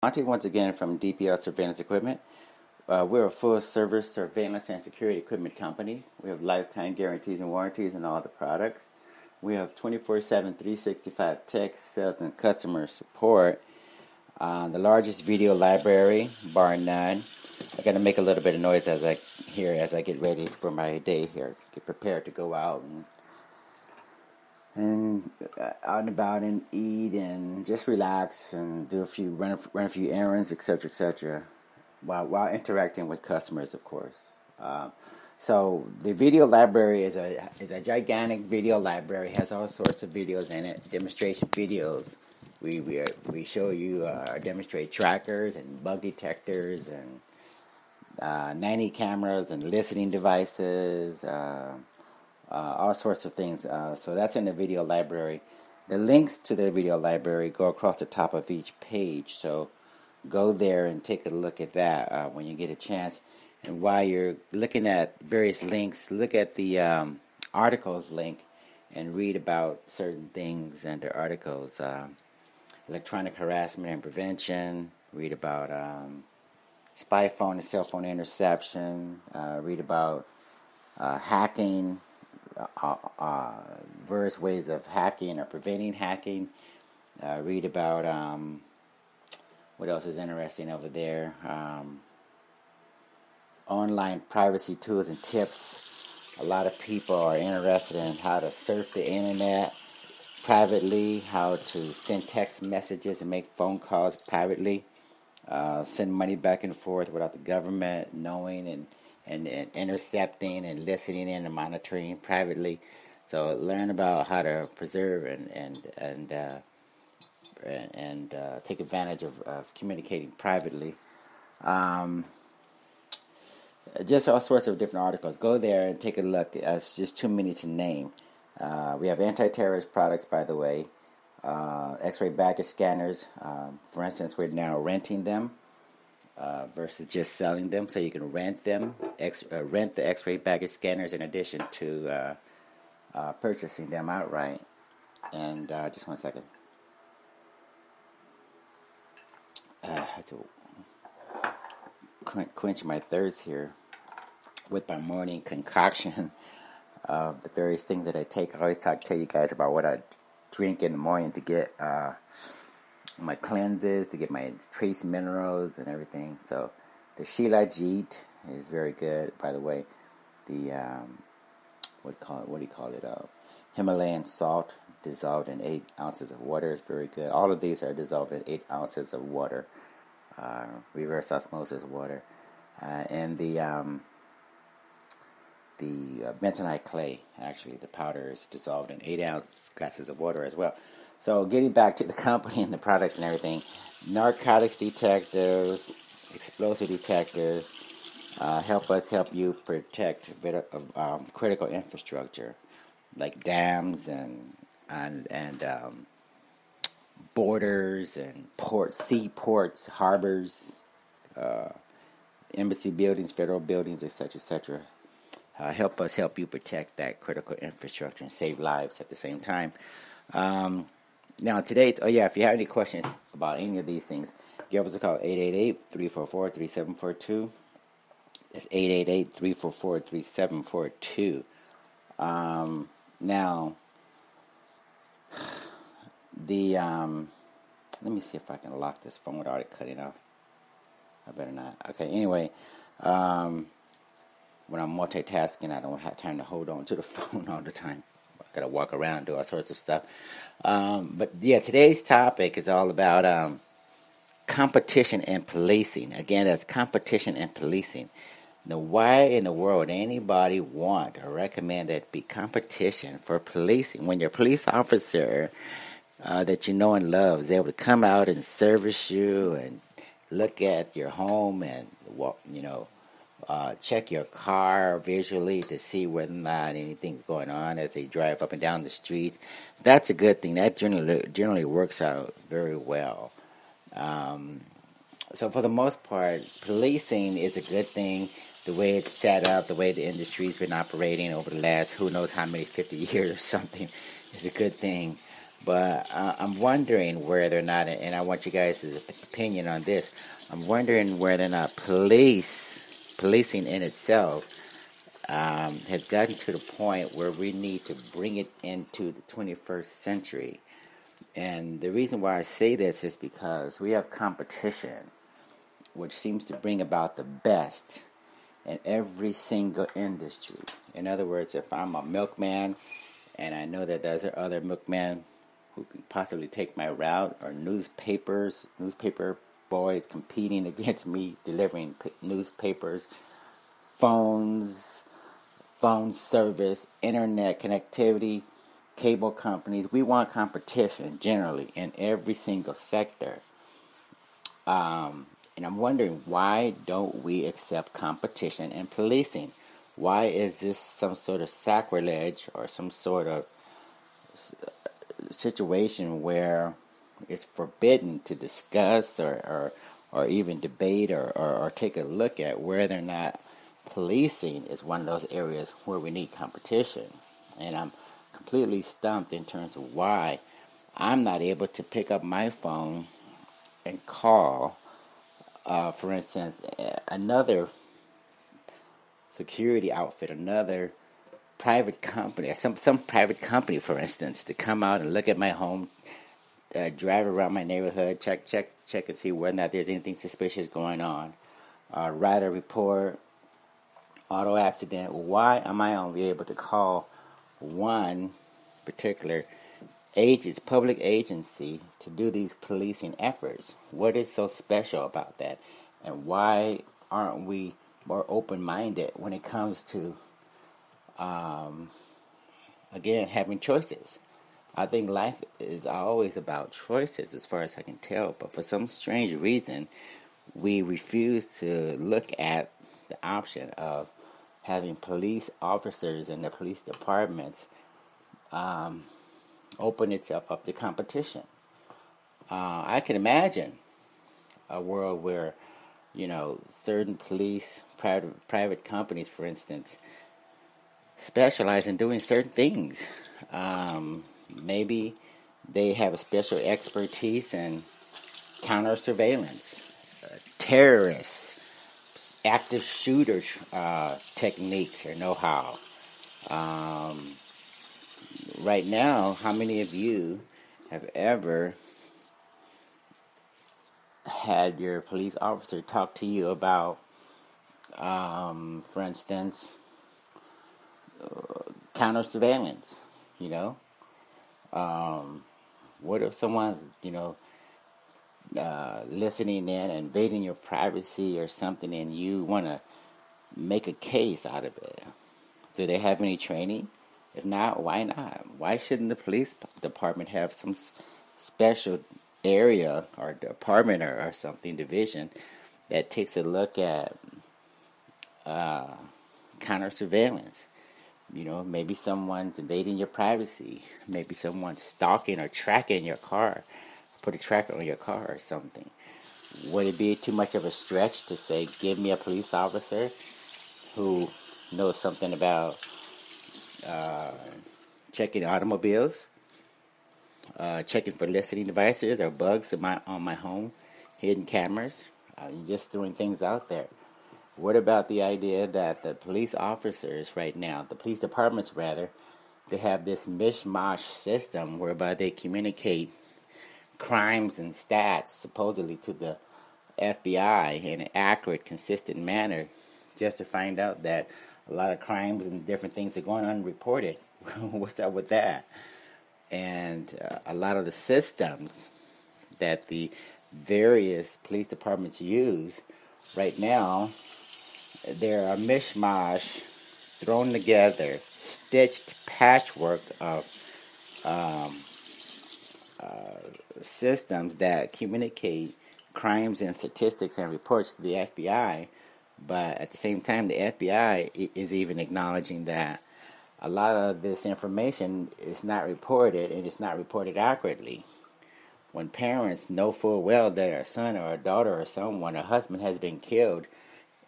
Monty once again from DPR Surveillance Equipment. We're a full-service surveillance and security equipment company. We have lifetime guarantees and warranties on all the products. We have 24/7, 365 tech, sales, and customer support. The largest video library, bar none. I got to make a little bit of noise as I get ready for my day here. Get prepared to go out and out and about and eat and just relax and do run a few errands, etc., while interacting with customers, of course. So the video library is a gigantic video library. Has all sorts of videos in it, demonstration videos. We show you demonstrate trackers and bug detectors and nanny cameras and listening devices. All sorts of things. So that's in the video library. The links to the video library go across the top of each page. So go there and take a look at that when you get a chance. And while you're looking at various links, look at the articles link and read about certain things under articles. Electronic harassment and prevention. Read about spy phone and cell phone interception. Read about hacking. Various ways of hacking or preventing hacking. Read about what else is interesting over there. Online privacy tools and tips. A lot of people are interested in how to surf the internet privately, how to send text messages and make phone calls privately, send money back and forth without the government knowing, and intercepting and listening in and monitoring privately. So learn about how to preserve and take advantage of communicating privately. Just all sorts of different articles. Go there and take a look. It's just too many to name. We have anti-terrorist products, by the way. X-ray baggage scanners. For instance, we're now renting them. Versus just selling them, so you can rent them, rent the X-ray baggage scanners in addition to purchasing them outright. And just 1 second. I have to quench my thirst here with my morning concoction of the various things that I take. I always tell you guys about what I drink in the morning to get my cleanses, to get my trace minerals and everything. So the Shilajit is very good, by the way. The what do you call it? Himalayan salt dissolved in 8 ounces of water is very good. All of these are dissolved in 8 ounces of water, reverse osmosis water, and the bentonite clay. Actually, the powder is dissolved in 8 ounce glasses of water as well. So getting back to the company and the products and everything, narcotics detectors, explosive detectors, help you protect critical infrastructure like dams and borders and ports, seaports, harbors, embassy buildings, federal buildings, etc., help you protect that critical infrastructure and save lives at the same time. Now, today, if you have any questions about any of these things, give us a call, 888-344-3742. That's 888-344-3742. Now, let me see if I can lock this phone without it cutting off. I better not. Okay, anyway, when I'm multitasking, I don't have time to hold on to the phone all the time. I gotta walk around, do all sorts of stuff. But today's topic is all about competition and policing. Again, that's competition and policing. Now, why in the world would anybody want or recommend that be competition for policing when your police officer that you know and love is able to come out and service you and look at your home and check your car visually to see whether or not anything's going on as they drive up and down the streets? That's a good thing. That generally works out very well. So for the most part, policing is a good thing. The way it's set up, the way the industry's been operating over the last who knows how many 50 years or something is a good thing. But I'm wondering whether or not, and I want you guys' opinion on this. I'm wondering whether or not policing in itself has gotten to the point where we need to bring it into the 21st century. And the reason why I say this is because we have competition, which seems to bring about the best in every single industry. In other words, if I'm a milkman and I know that there's other milkmen who can possibly take my route, or newspaper boys competing against me delivering newspapers, phone service, internet connectivity, cable companies. We want competition generally in every single sector. And I'm wondering, why don't we accept competition in policing? Why is this some sort of sacrilege or some sort of situation where it's forbidden to discuss or even debate or take a look at whether or not policing is one of those areas where we need competition? And I'm completely stumped in terms of why I'm not able to pick up my phone and call, for instance, another security outfit, another private company, some private company, for instance, to come out and look at my home, drive around my neighborhood, check and see whether or not there's anything suspicious going on, write a report, auto accident. Why am I only able to call one particular public agency to do these policing efforts? What is so special about that? And why aren't we more open-minded when it comes to again, having choices? I think life is always about choices as far as I can tell, but for some strange reason, we refuse to look at the option of having police officers and the police departments open itself up to competition. I can imagine a world where, certain private companies, for instance, specialize in doing certain things. Maybe they have a special expertise in counter surveillance, terrorists, active shooter techniques or know-how. Right now, how many of you have ever had your police officer talk to you about, for instance, counter surveillance? What if someone's, listening in, invading your privacy or something, and you want to make a case out of it? Do they have any training? If not, why not? Why shouldn't the police department have some special area or department or something, division, that takes a look at counter surveillance? Maybe someone's invading your privacy. Maybe someone's stalking or tracking your car. Put a tracker on your car or something. Would it be too much of a stretch to say, give me a police officer who knows something about checking automobiles, checking for listening devices or bugs on my home, hidden cameras, just throwing things out there? What about the idea that the police officers right now, the police departments rather, they have this mishmash system whereby they communicate crimes and stats supposedly to the FBI in an accurate, consistent manner, just to find out that a lot of crimes and different things are going unreported. What's up with that? And a lot of the systems that the various police departments use right now, they're a mishmash, thrown together, stitched patchwork of systems that communicate crimes and statistics and reports to the FBI. But at the same time, the FBI is even acknowledging that a lot of this information is not reported, and it's not reported accurately. When parents know full well that a son or a daughter or someone, a husband has been killed,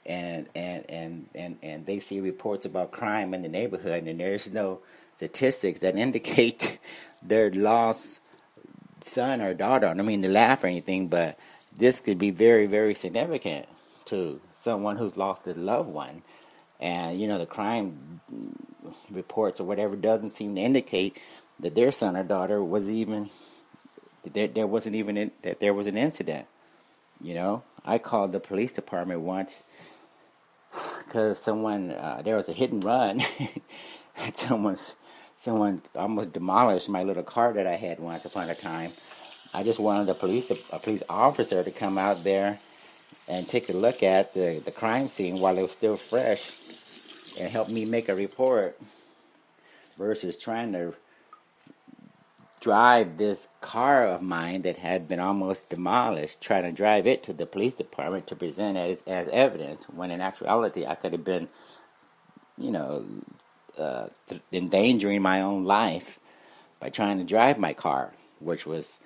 and they see reports about crime in the neighborhood, and there's no statistics that indicate their loss son or daughter. I don't mean to laugh or anything, but this could be very, very significant to someone who's lost a loved one. And, the crime reports or whatever doesn't seem to indicate that their son or daughter was even, that there wasn't even, that there was an incident. I called the police department once because there was a hit and run. Someone almost demolished my little car that I had once upon a time. I just wanted a police officer to come out there and take a look at the crime scene while it was still fresh and help me make a report versus trying to drive this car of mine that had been almost demolished, trying to drive it to the police department to present as evidence, when in actuality I could have been, endangering my own life by trying to drive my car, which was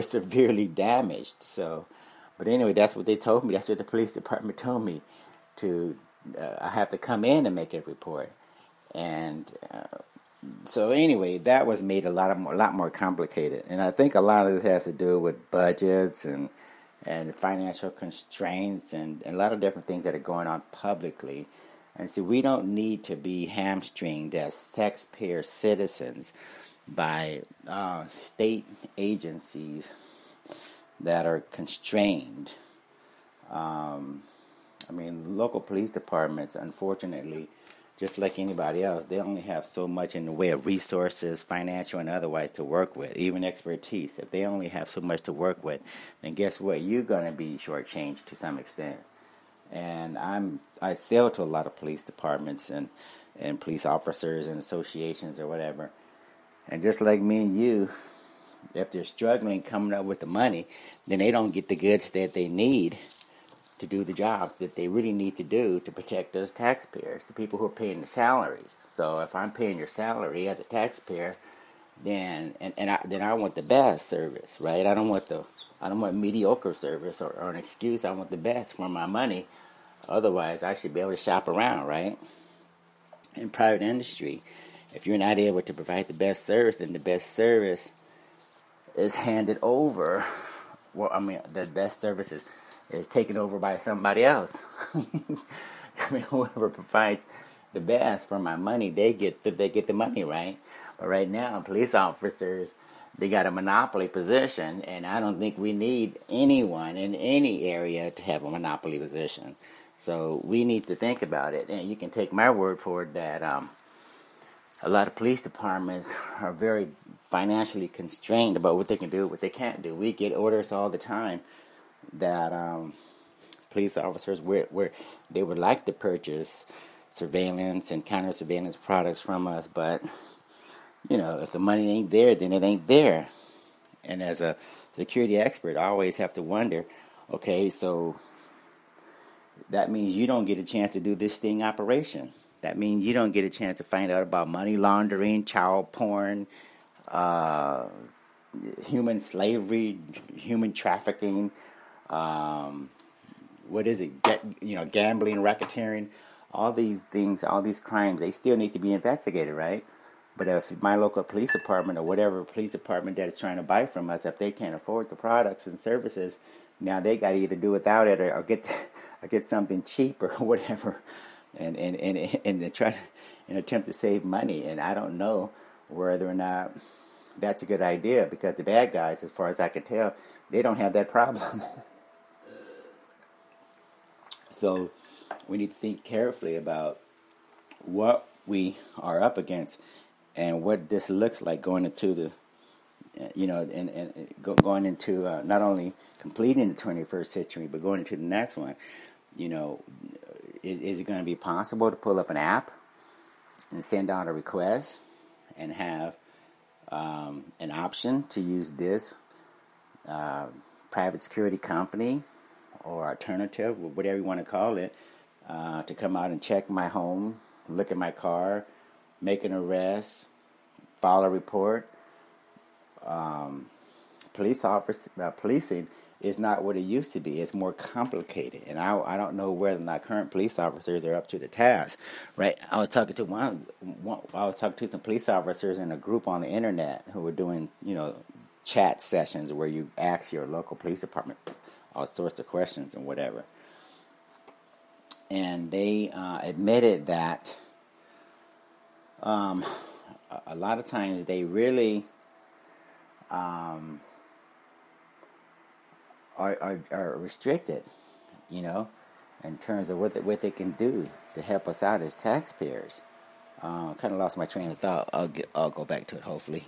severely damaged. So, but anyway, that's what they told me. That's what the police department told me I have to come in and make a report. And so anyway, that was made a lot more complicated. And I think a lot of this has to do with budgets and financial constraints and a lot of different things that are going on publicly. And so we don't need to be hamstringed as taxpayer citizens by state agencies that are constrained. Local police departments, unfortunately, just like anybody else, they only have so much in the way of resources, financial and otherwise, to work with, even expertise. If they only have so much to work with, then guess what? You're going to be shortchanged to some extent. And I sell to a lot of police departments and police officers and associations or whatever. And just like me and you, if they're struggling coming up with the money, then they don't get the goods that they need to do the jobs that they really need to do to protect those taxpayers, the people who are paying the salaries. So if I'm paying your salary as a taxpayer, then I want the best service, right? I don't want mediocre service or an excuse. I want the best for my money. Otherwise, I should be able to shop around, right? In private industry, if you're not able to provide the best service, then the best service is handed over. The best service is taken over by somebody else. Whoever provides the best for my money, they get the money, right? But right now, police officers, they got a monopoly position, and I don't think we need anyone in any area to have a monopoly position. So we need to think about it, and you can take my word for it that a lot of police departments are very financially constrained about what they can do, what they can't do. We get orders all the time that police officers where they would like to purchase surveillance and counter-surveillance products from us, but if the money ain't there, then it ain't there. And as a security expert, I always have to wonder, okay, so that means you don't get a chance to do this sting operation. That means you don't get a chance to find out about money laundering, child porn, human slavery, human trafficking, gambling, racketeering, all these things, all these crimes, they still need to be investigated, right? But if my local police department or whatever police department that is trying to buy from us, if they can't afford the products and services, now they got to either do without it or get something cheap or whatever, and try and attempt to save money. And I don't know whether or not that's a good idea, because the bad guys, as far as I can tell, they don't have that problem. So we need to think carefully about what we are up against and what this looks like going into the, going into not only completing the 21st century, but going into the next one. Is it going to be possible to pull up an app and send out a request and have an option to use this private security company or alternative, whatever you want to call it, to come out and check my home, look at my car, make an arrest, file a report, policing is not what it used to be. It's more complicated, and I don't know whether or not current police officers are up to the task. Right? I was talking to some police officers in a group on the internet who were doing chat sessions where you ask your local police department all sorts of questions and whatever, and they admitted that a lot of times they really are restricted, in terms of what they can do to help us out as taxpayers. Kind of lost my train of thought. I'll go back to it hopefully.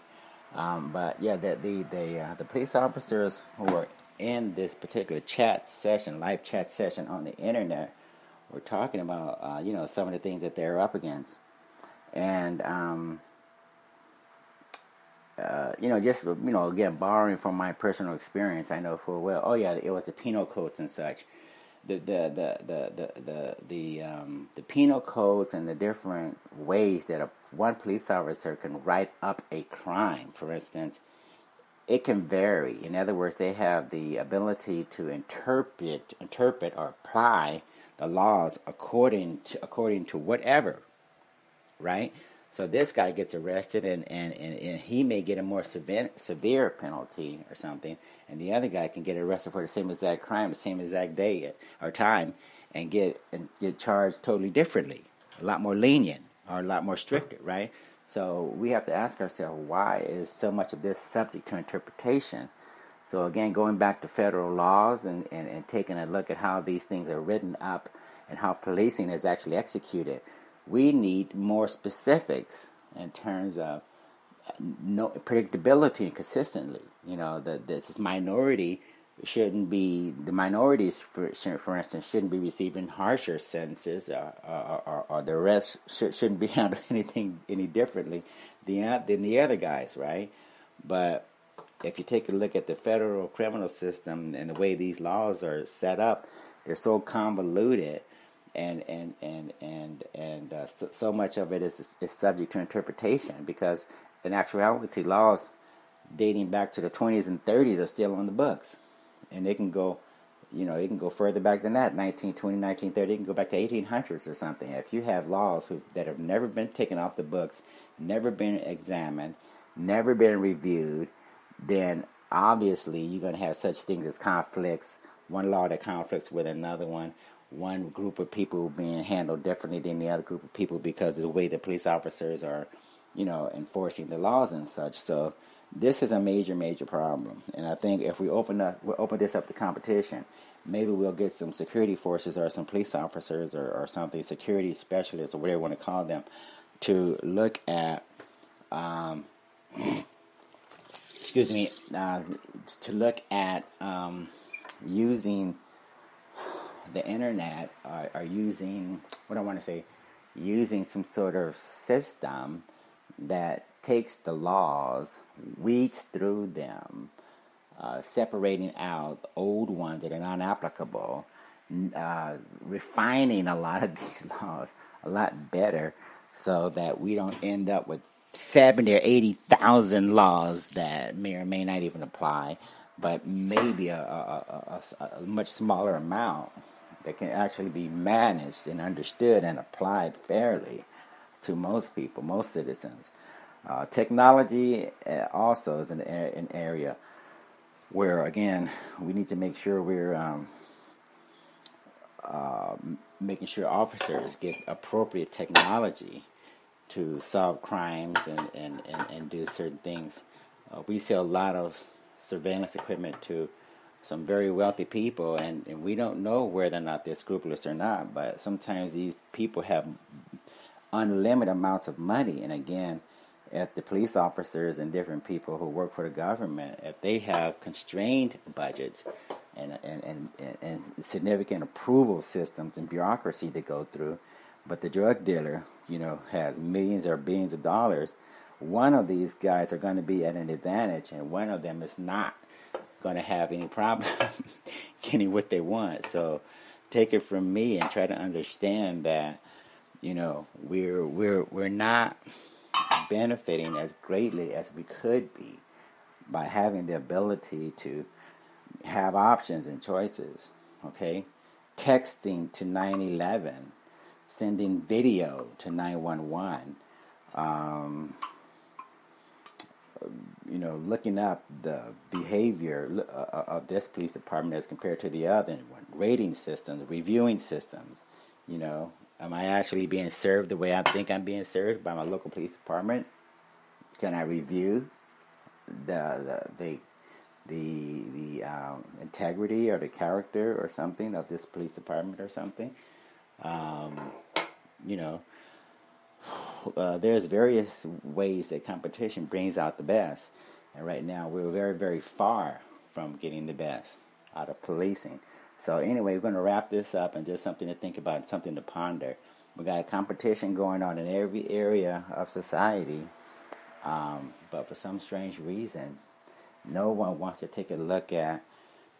But yeah, the police officers who are in this particular live chat session on the internet, were talking about some of the things that they're up against, and again, borrowing from my personal experience, I know full well. Oh yeah, it was the penal codes and such. The penal codes and the different ways that one police officer can write up a crime, for instance, it can vary. In other words, they have the ability to interpret or apply the laws according to whatever, right? So this guy gets arrested and he may get a more severe penalty or something, and the other guy can get arrested for the same exact crime, the same exact day or time, and get charged totally differently, a lot more lenient or a lot more stricter, right? So we have to ask ourselves, why is so much of this subject to interpretation? So again, going back to federal laws and taking a look at how these things are written up and how policing is actually executed, we need more specifics in terms of predictability and consistently. This minority shouldn't be, the minorities, for instance, shouldn't be receiving harsher sentences, or the rest shouldn't be handled any differently than the other guys, right? But if you take a look at the federal criminal system and the way these laws are set up, they're so convoluted, and so much of it is subject to interpretation, because in actuality, laws dating back to the 20s and 30s are still on the books. And they can go, it can go further back than that, 1920, 1930, it can go back to 1800s or something. If you have laws that have never been taken off the books, never been examined, never been reviewed, then obviously you're going to have such things as conflicts, one law that conflicts with another one group of people being handled differently than the other group of people because of the way the police officers are, enforcing the laws and such. So this is a major, major problem, and I think if we'll open this up to competition, maybe we'll get some security forces or some police officers or something, security specialists or whatever you want to call them, to look at, using the internet or using some sort of system that takes the laws, weeds through them, separating out old ones that are non-applicable, refining a lot of these laws a lot better, so that we don't end up with 70 or 80,000 laws that may or may not even apply, but maybe a much smaller amount that can actually be managed and understood and applied fairly to most people, most citizens. Technology also is an area where, again, we need to make sure we're making sure officers get appropriate technology to solve crimes and do certain things. We sell a lot of surveillance equipment to some very wealthy people, and we don't know whether or not they're scrupulous or not, but sometimes these people have unlimited amounts of money. And again, if the police officers and different people who work for the government, if they have constrained budgets and significant approval systems and bureaucracy to go through, but the drug dealer, has millions or billions of dollars, one of these guys are going to be at an advantage, and one of them is not going to have any problem getting what they want. So take it from me and try to understand that, we're not benefiting as greatly as we could be by having the ability to have options and choices, okay? Texting to 911, sending video to 911, looking up the behavior of this police department as compared to the other one, rating systems, reviewing systems, am I actually being served the way I think I'm being served by my local police department? Can I review the integrity or the character or something of this police department or something? There's various ways that competition brings out the best. And right now we're very, very far from getting the best out of policing. So anyway, we're going to wrap this up and just something to think about, something to ponder. We got a competition going on in every area of society. But for some strange reason, no one wants to take a look at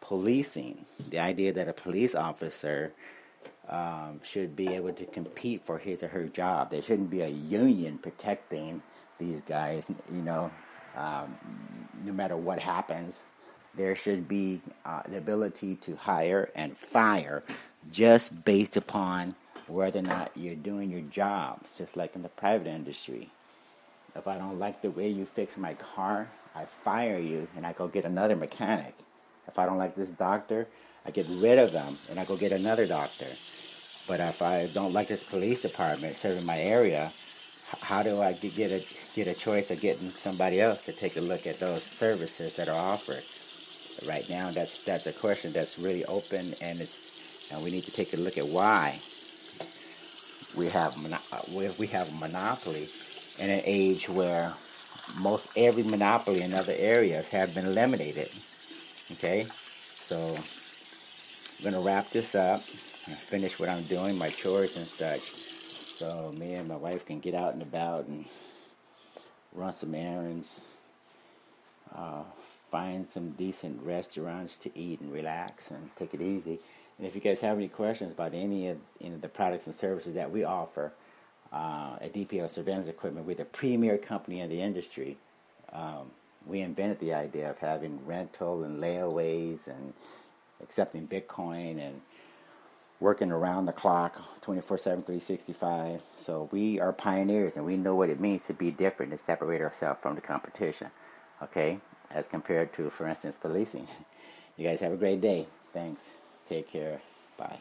policing. The idea that a police officer should be able to compete for his or her job. There shouldn't be a union protecting these guys, no matter what happens. There should be the ability to hire and fire just based upon whether or not you're doing your job, just like in the private industry. If I don't like the way you fix my car, I fire you and I go get another mechanic. If I don't like this doctor, I get rid of them and I go get another doctor. But if I don't like this police department serving my area, how do I get a choice of getting somebody else to take a look at those services that are offered? Right now, that's a question that's really open, and we need to take a look at why we have a monopoly in an age where most every monopoly in other areas have been eliminated. Okay, so I'm gonna wrap this up and finish what I'm doing, my chores and such, so me and my wife can get out and about and run some errands, find some decent restaurants to eat and relax and take it easy. And if you guys have any questions about any of the products and services that we offer at DPL Surveillance Equipment, we're the premier company in the industry. We invented the idea of having rental and layaways and accepting Bitcoin and working around the clock 24/7, 365. So we are pioneers, and we know what it means to be different and separate ourselves from the competition, okay, as compared to, for instance, policing. You guys have a great day. Thanks. Take care. Bye.